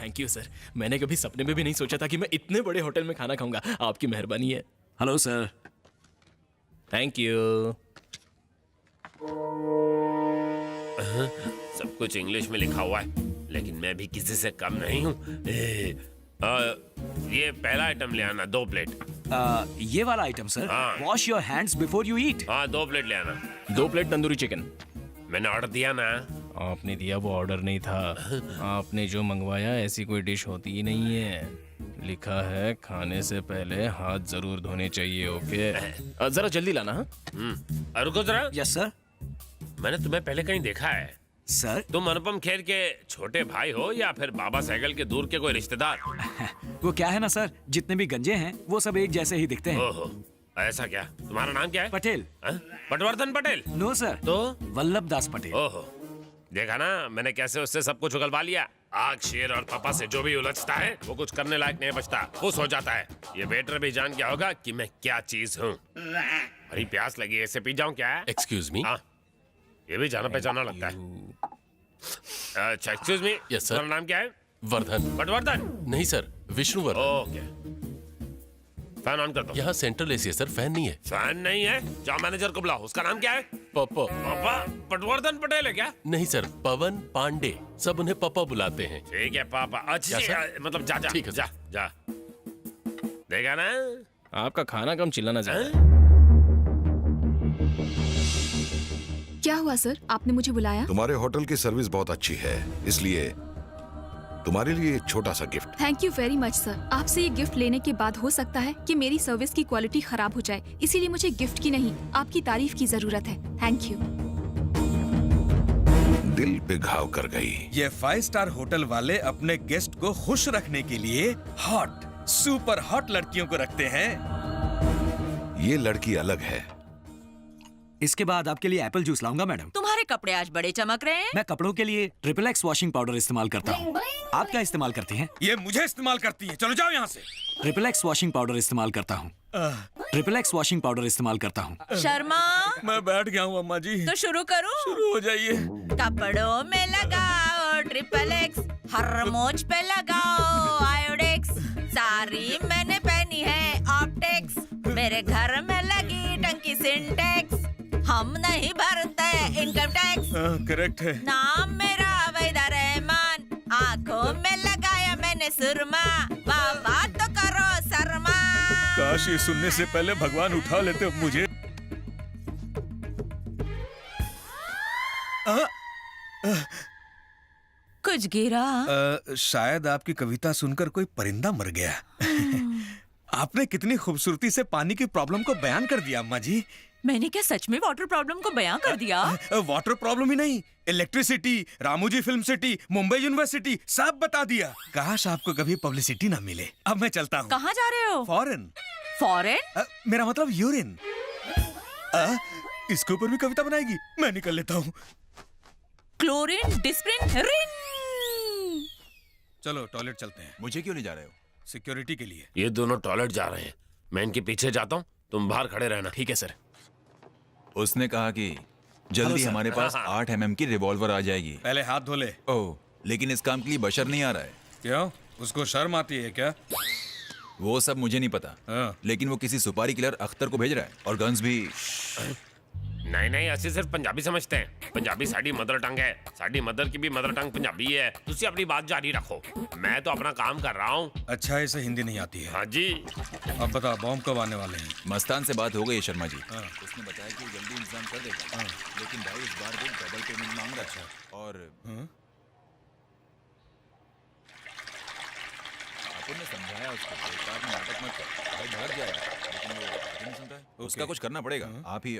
Thank you sir. मैंने कभी सपने में भी नहीं सोचा था कि मैं इतने बड़े होटल में खाना खाऊंगा। आपकी मेहरबानी है। Hello sir. Thank you. सब कुछ इंग्लिश में लिखा हुआ है, लेकिन मैं भी किसी से कम नहीं हूँ। ये पहला आइटम ले आना, 2 प्लेट। ये वाला आइटम सर। हाँ। Wash your hands before you eat. हाँ 2 प्लेट ले आना। 2 प्लेट तंदूरी चिकन। मैंने ऑर्डर दिया ना। आपने दिया वो ऑर्डर नहीं था। आपने जो मंगवाया ऐसी कोई डिश होती ही नहीं है। लिखा है खाने से पहले हाथ जरूर धोने चाहिए। ओके जरा जल्दी लाना। हाँ रुको जरा। Yes sir. मैंने तुम्हें पहले कहीं देखा है। सर तुम अनुपम खेर के छोटे भाई हो या फिर बाबा सहगल के दूर के कोई रिश्तेदार? वो क्या है ना सर, जितने भी गंजे हैं वो सब एक जैसे ही दिखते हैं। ओहो, ऐसा क्या? तुम्हारा नाम क्या है? पटेल। पटवर्धन पटेल? No sir. तो वल्लभ दास पटेल। ओहो, देखा ना मैंने कैसे उससे सब कुछ उगलवा लिया। आग शेर और पापा से जो भी उलझता है वो कुछ करने लायक नहीं बचता, खुश हो जाता है। ये वेटर भी जान गया होगा कि मैं क्या चीज हूँ। बड़ी प्यास लगी है, इसे पी जाऊं क्या? Excuse me. हाँ, ये भी जाना पहचाना लगता है। अच्छा एक्सक्यूज मी। Yes sir. तुम्हारा नाम क्या है? वर्धन। पटवर्धन? नहीं sir, Vishnuvardhana. Okay, fan on कर दो। यहाँ सेंट्रल एसी है सर, फैन नहीं है। फैन नहीं है? जाओ मैनेजर को बुलाओ। उसका नाम क्या है? पप्पा। पापा? पटवर्धन पटेल है क्या? नहीं सर, पवन पांडे। सब उन्हें पापा बुलाते हैं। ठीक है पापा। अच्छा मतलब जा जा। ठीक है, जा जा। देखा ना? आपका खाना कम चिल्लाना चाहिए। क्या हुआ सर, आपने मुझे बुलाया? तुम्हारे होटल की सर्विस बहुत अच्छी है, इसलिए तुम्हारे लिए एक छोटा सा gift. Thank you very much sir. आपसे ये गिफ्ट लेने के बाद हो सकता है कि मेरी सर्विस की क्वालिटी खराब हो जाए, इसीलिए मुझे गिफ्ट की नहीं आपकी तारीफ की जरूरत है। Thank you. दिल पे घाव कर गई। ये 5 स्टार होटल वाले अपने गेस्ट को खुश रखने के लिए हॉट, सुपर हॉट लड़कियों को रखते हैं। ये लड़की अलग है। इसके बाद आपके लिए एप्पल जूस लाऊंगा मैडम। तुम्हारे कपड़े आज बड़े चमक रहे हैं। मैं कपड़ों के लिए ट्रिपल एक्स वॉशिंग पाउडर इस्तेमाल करता हूँ। आप क्या इस्तेमाल करती हैं? ये मुझे इस्तेमाल करती है। चलो जाओ यहाँ से। ट्रिपल एक्स वॉशिंग पाउडर इस्तेमाल करता हूँ। ट्रिपल एक्स वॉशिंग पाउडर इस्तेमाल करता हूँ। शर्मा, मैं बैठ गया हूँ अम्मा जी। तो शुरू करूँ? शुरू हो जाइए। कपड़ों में लगाओ ट्रिपल एक्स, हर मोच पे लगाओ आयोडेक्स। सारी मैंने पहनी है ऑप्टेक्स, मेरे घर में लगी टंकी सिंटेक्स। हम नहीं भरते इनकम टैक्स। करेक्ट है। नाम मेरा वैदा रहमान, आंखों में लगाया मैंने सुरमा। वाह वाह तो करो शर्मा। काश ये सुनने से पहले भगवान उठा लेते मुझे। कुछ गिरा? शायद आपकी कविता सुनकर कोई परिंदा मर गया। आपने कितनी खूबसूरती से पानी की प्रॉब्लम को बयान कर दिया अम्मा जी। मैंने क्या सच में वाटर प्रॉब्लम को बयां कर दिया? वाटर प्रॉब्लम ही नहीं, electricity, Ramoji film city, Mumbai university सब बता दिया। काश आपको कभी पब्लिसिटी ना मिले। अब मैं चलता हूँ। कहाँ जा रहे हो? फॉरेन। फॉरेन? मेरा मतलब यूरिन। इसके ऊपर भी कविता बनाएगी? मैं निकल लेता हूँ। क्लोरीन डिस्प्रिन रिन। चलो टॉयलेट चलते हैं। मुझे क्यों नहीं जा रहे हो? सिक्योरिटी के लिए। ये दोनों टॉयलेट जा रहे हैं, मैं इनके पीछे जाता हूँ, तुम बाहर खड़े रहना। ठीक है सर। उसने कहा कि जल्दी हमारे पास 8 mm की रिवॉल्वर आ जाएगी। पहले हाथ धो ले। ओह, लेकिन इस काम के लिए बशर नहीं आ रहा है। क्यों? उसको शर्म आती है क्या? वो सब मुझे नहीं पता, लेकिन वो किसी सुपारी किलर अख्तर को भेज रहा है, और गन्स भी। नहीं नहीं, ऐसे सिर्फ पंजाबी समझते हैं। पंजाबी साड़ी मदर टंग है, साड़ी मदर की भी मदर टंग पंजाबी है। तुसी अपनी बात जारी रखो, मैं तो अपना काम कर रहा हूँ। अच्छा, इसे हिंदी नहीं आती है। हाँ जी। अब बता, बॉम्ब कब आने वाले हैं? मस्तान से बात हो गई है शर्मा जी। उसने बताया कि वो जल्दी इंतजाम कर देगा, लेकिन भाई इस बार वो डबल पेमेंट मांग रहा है। और आपने समझाया उसको, एक बार नाटक मत कर, भाई भड़क जाएगा, लेकिन वो नहीं सुनता है। उसका कुछ करना पड़ेगा। आप ही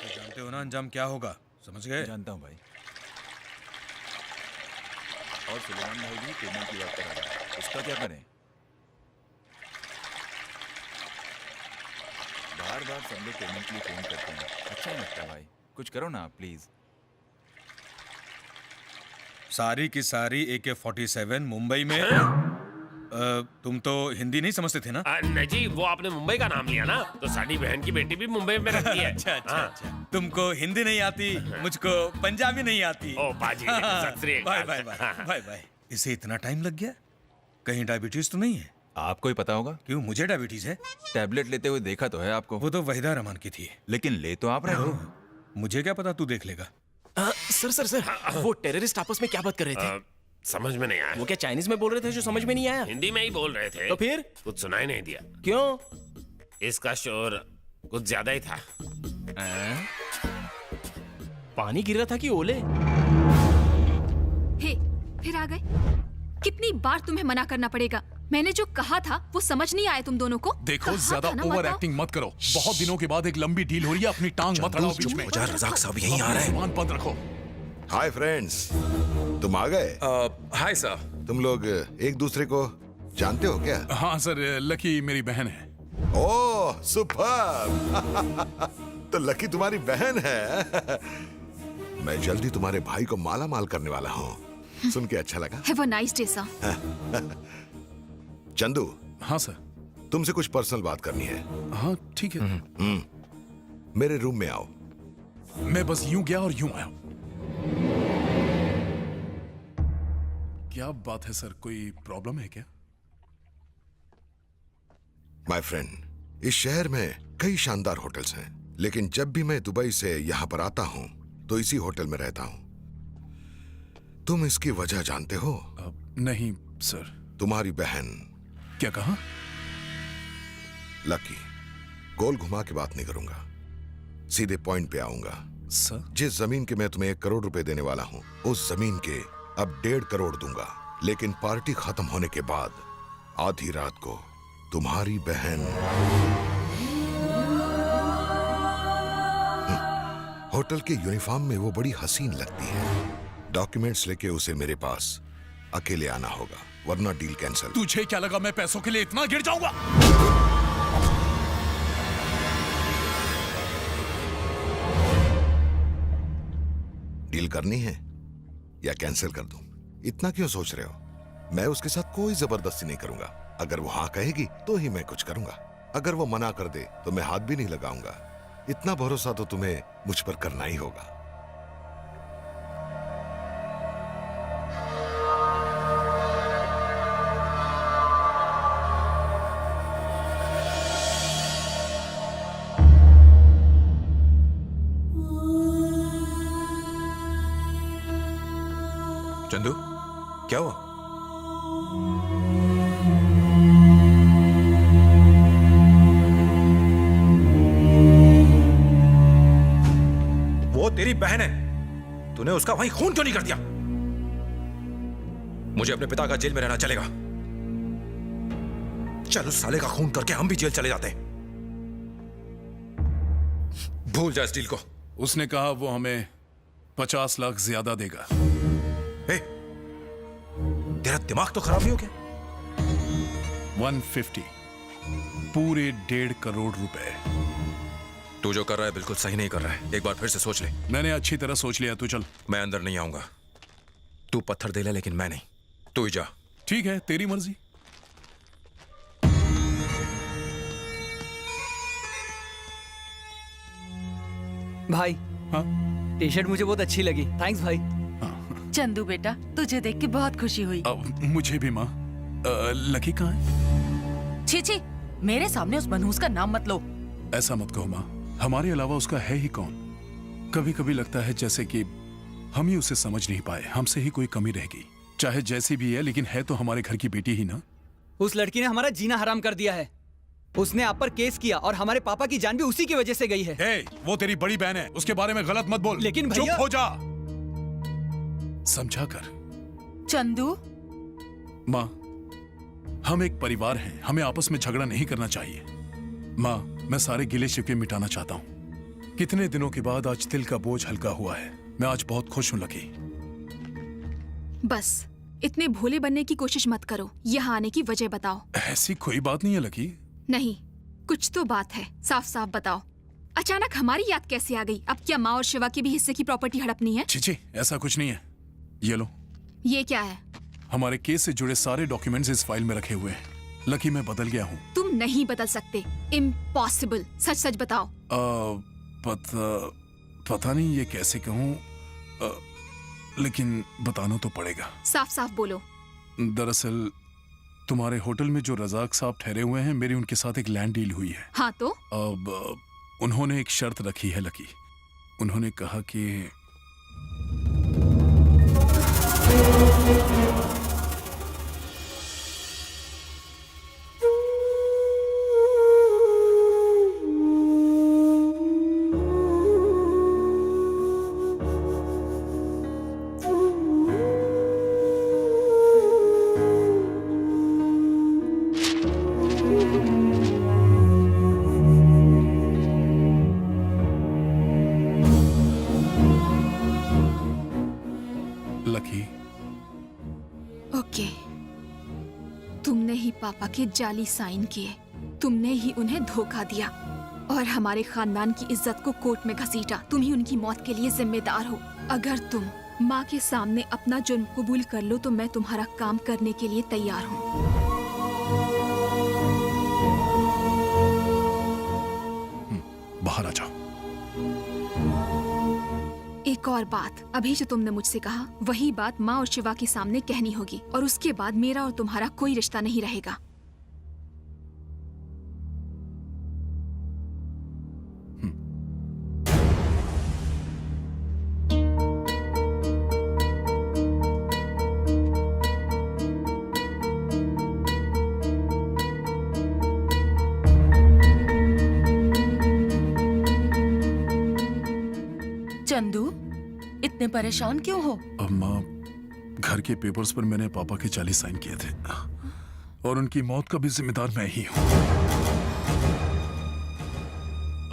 जानते हो ना अंजाम क्या होगा, समझ गए? जानता हूँ भाई। और सुलेमान भाई भी पेमेंट की बात कर रहा है, उसका क्या करें? बार बार सब लोग पेमेंट के लिए फोन करते हैं, अच्छा नहीं लगता भाई। कुछ करो ना प्लीज। सारी की सारी AK-47 मुंबई में। तुम तो हिंदी नहीं समझते थे ना? नहीं जी, वो आपने मुंबई का नाम लिया ना, तो साडी बहन की बेटी भी मुंबई में रहती है। अच्छा अच्छा हाँ। अच्छा। तुमको हिंदी नहीं आती, मुझको पंजाबी नहीं आती। ओ बाजी, सत श्री बाय Akal. Bye bye bye bye. इसे इतना टाइम लग गया? कहीं डायबिटीज तो नहीं है? आपको ही पता होगा, क्यों, मुझे डायबिटीज है? टैबलेट लेते हुए देखा तो है आपको, वो तो वहीदा रहमान की थी। लेकिन ले तो आप रहे हो। मुझे क्या पता, तू देख लेगा। सर सर सर, वो टेररिस्ट आपस में क्या बात कर रहे थे? समझ में नहीं आया। वो क्या चाइनीज में बोल रहे थे जो समझ में नहीं आया? हिंदी में ही बोल रहे थे। तो फिर? कुछ सुनाई नहीं दिया। क्यों? इसका शोर कुछ ज्यादा ही था। पानी गिर रहा था कि ओले? हे, फिर आ गए? कितनी बार तुम्हें मना करना पड़ेगा? मैंने जो कहा था वो समझ नहीं आया तुम दोनों को? देखो, कहा ज्यादा था ना, ओवर बताओ। एक्टिंग मत करो। बहुत दिनों के बाद एक लंबी डील हो रही है, अपनी टांग मत अड़ाओ बीच में। रजाक साहब यहीं आ रहे हैं। सामान बंद रखो। हाय फ्रेंड्स, तुम आ गए? Hi sir. तुम लोग एक दूसरे को जानते हो क्या? हाँ सर, लकी मेरी बहन है। ओह सुपर। तो लकी तुम्हारी बहन है। मैं जल्दी तुम्हारे भाई को माला माल करने वाला हूँ। सुन के अच्छा लगा। Have a nice day sir. Chandu, हाँ सर। तुमसे कुछ पर्सनल बात करनी है। हाँ ठीक है। मेरे रूम में आओ। मैं बस यूं गया और यूं आया। क्या बात है सर, कोई प्रॉब्लम है क्या? माय फ्रेंड, इस शहर में कई शानदार होटल्स हैं, लेकिन जब भी मैं दुबई से यहाँ पर आता हूँ तो इसी होटल में रहता हूँ। तुम इसकी वजह जानते हो? नहीं सर। तुम्हारी बहन। क्या कहा? लकी, गोल घुमा के बात नहीं करूंगा, सीधे पॉइंट पे आऊंगा। सर? जिस जमीन के मैं तुम्हें 1 करोड़ रुपए देने वाला हूँ, उस जमीन के अब 1.5 करोड़ दूंगा, लेकिन पार्टी खत्म होने के बाद आधी रात को तुम्हारी बहन होटल के यूनिफॉर्म में वो बड़ी हसीन लगती है। डॉक्यूमेंट्स लेके उसे मेरे पास अकेले आना होगा, वरना डील कैंसिल। तुझे क्या लगा मैं पैसों के लिए इतना गिर जाऊंगा? डील करनी है या कैंसिल कर दूं? इतना क्यों सोच रहे हो? मैं उसके साथ कोई जबरदस्ती नहीं करूंगा। अगर वो हाँ कहेगी तो ही मैं कुछ करूंगा, अगर वो मना कर दे तो मैं हाथ भी नहीं लगाऊंगा। इतना भरोसा तो तुम्हें मुझ पर करना ही होगा। चंदू, क्या हुआ? वो तेरी बहन है, तूने उसका वहीं खून क्यों नहीं कर दिया? मुझे अपने पिता का जेल में रहना चलेगा। चल उस साले का खून करके हम भी जेल चले जाते हैं। भूल जा इस डील को। उसने कहा वो हमें 50 लाख ज्यादा देगा। ए, तेरा दिमाग तो खराब नहीं हो क्या? 150, पूरे 1.5 करोड़ रुपए। तू जो कर रहा है बिल्कुल सही नहीं कर रहा है। एक बार फिर से सोच ले। मैंने अच्छी तरह सोच लिया, तू चल। मैं अंदर नहीं आऊंगा। तू पत्थर दे ले, लेकिन मैं नहीं। तू ही जा। ठीक है, तेरी मर्जी। भाई, हाँ? टी शर्ट मुझे बहुत अच्छी लगी। थैंक्स भाई। चंदू बेटा, तुझे देख के बहुत खुशी हुई। मुझे भी माँ। लकी कहाँ है? छी छी, मेरे सामने उस मनहूस का नाम मत लो। ऐसा मत कहो माँ, हमारे अलावा उसका है ही कौन? कभी कभी लगता है जैसे कि हम ही उसे समझ नहीं पाए, हमसे ही कोई कमी रह गई। चाहे जैसी भी है, लेकिन है तो हमारे घर की बेटी ही ना। उस लड़की ने हमारा जीना हराम कर दिया है। उसने आप पर केस किया और हमारे पापा की जान भी उसी की वजह से गई है। हे, वो तेरी बड़ी बहन है, उसके बारे में गलत मत बोल। लेकिन भैया- चुप हो जा। समझा कर। चंदू, माँ, हम एक परिवार हैं, हमें आपस में झगड़ा नहीं करना चाहिए। माँ, मैं सारे गिले शिकवे मिटाना चाहता हूँ। कितने दिनों के बाद आज दिल का बोझ हल्का हुआ है। मैं आज बहुत खुश हूँ लकी। बस इतने भोले बनने की कोशिश मत करो। यहाँ आने की वजह बताओ। ऐसी कोई बात नहीं है लकी। नहीं, कुछ तो बात है, साफ साफ बताओ। अचानक हमारी याद कैसे आ गई? अब क्या माँ और शिवा की भी हिस्से की प्रॉपर्टी हड़पनी है? छी छी, ऐसा कुछ नहीं है। ये लो। ये क्या है? हमारे केस से जुड़े सारे डॉक्यूमेंट्स इस फाइल में रखे हुए हैं। लकी, मैं बदल गया हूँ। तुम नहीं बदल सकते, इम्पॉसिबल। सच सच बताओ। पता नहीं ये कैसे कहूँ, लेकिन बताना तो पड़ेगा। साफ साफ बोलो। दरअसल तुम्हारे होटल में जो रजाक साहब ठहरे हुए हैं, मेरी उनके साथ एक लैंड डील हुई है। हाँ तो? अब उन्होंने एक शर्त रखी है लकी। उन्होंने कहा कि लकी, ओके, तुमने ही पापा के जाली साइन किए, तुमने ही उन्हें धोखा दिया और हमारे खानदान की इज्जत को कोर्ट में घसीटा। तुम ही उनकी मौत के लिए जिम्मेदार हो। अगर तुम माँ के सामने अपना जुर्म कबूल कर लो तो मैं तुम्हारा काम करने के लिए तैयार हूँ। बाहर आ जाओ। एक और बात, अभी जो तुमने मुझसे कहा वही बात माँ और शिवा के सामने कहनी होगी, और उसके बाद मेरा और तुम्हारा कोई रिश्ता नहीं रहेगा। चंदू, इतने परेशान क्यों हो? अब माँ, घर के पेपर्स पर मैंने पापा के 40 साइन किए थे और उनकी मौत का भी जिम्मेदार मैं ही हूँ।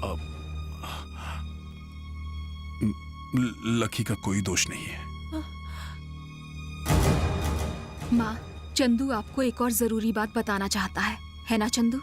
अब लकी का कोई दोष नहीं है। माँ, चंदू आपको एक और जरूरी बात बताना चाहता है ना चंदू?